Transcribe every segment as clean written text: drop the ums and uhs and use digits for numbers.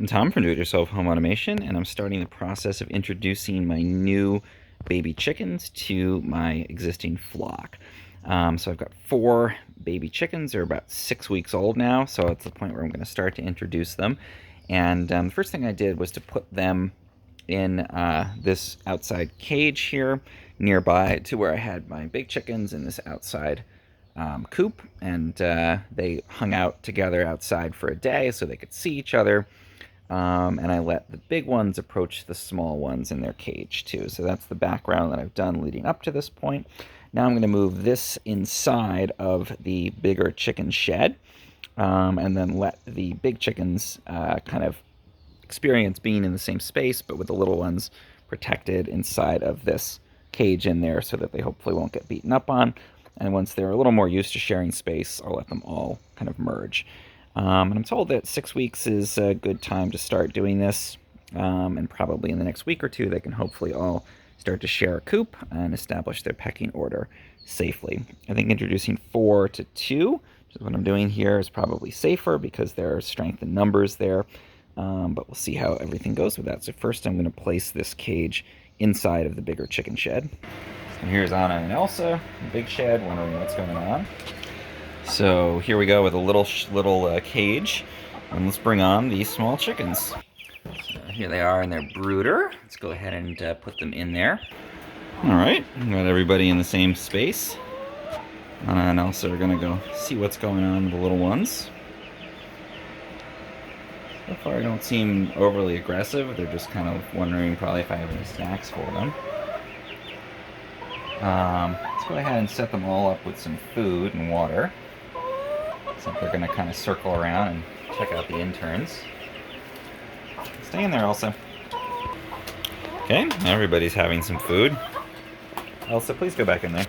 I'm Tom from Do-It-Yourself Home Automation, and I'm starting the process of introducing my new baby chickens to my existing flock. So I've got 4 baby chickens. They're about 6 weeks old now, so it's the point where I'm going to start to introduce them. And the first thing I did was to put them in this outside cage here nearby to where I had my big chickens in this outside coop, and they hung out together outside for a day so they could see each other. And I let the big ones approach the small ones in their cage too. So that's the background that I've done leading up to this point. Now I'm going to move this inside of the bigger chicken shed, and then let the big chickens kind of experience being in the same space, but with the little ones protected inside of this cage in there so that they hopefully won't get beaten up on. And once they're a little more used to sharing space, I'll let them all kind of merge. And I'm told that 6 weeks is a good time to start doing this. And probably in the next week or two, they can hopefully all start to share a coop and establish their pecking order safely. I think introducing 4 to 2, which is what I'm doing here, is probably safer because there are strength in numbers there. But we'll see how everything goes with that. So first I'm going to place this cage inside of the bigger chicken shed. And here's Anna and Elsa, the big shed, wondering what's going on. So here we go with a little cage, and let's bring on these small chickens. So here they are in their brooder. Let's go ahead and put them in there. All right, got everybody in the same space. Anna and Elsa are gonna go see what's going on with the little ones. So far, they don't seem overly aggressive. They're just kind of wondering probably if I have any snacks for them. Let's go ahead and set them all up with some food and water. So they're going to kind of circle around and check out the interns. Stay in there, Elsa. Okay, everybody's having some food. Elsa, please go back in there.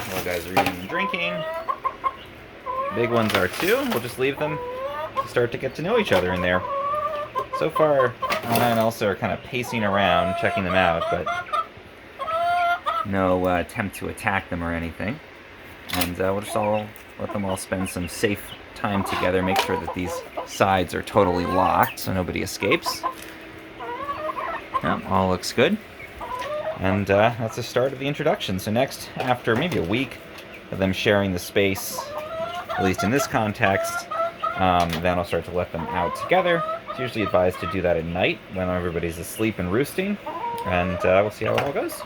Little guys are eating and drinking. Big ones are too. We'll just leave them to start to get to know each other in there. So far, Anna and Elsa are kind of pacing around, checking them out, but no attempt to attack them or anything. And we'll just all let them all spend some safe time together, make sure that these sides are totally locked so nobody escapes. Yeah, all looks good. And that's the start of the introduction. So next, after maybe a week of them sharing the space, at least in this context, then I'll start to let them out together. It's usually advised to do that at night when everybody's asleep and roosting, and we'll see how it all goes.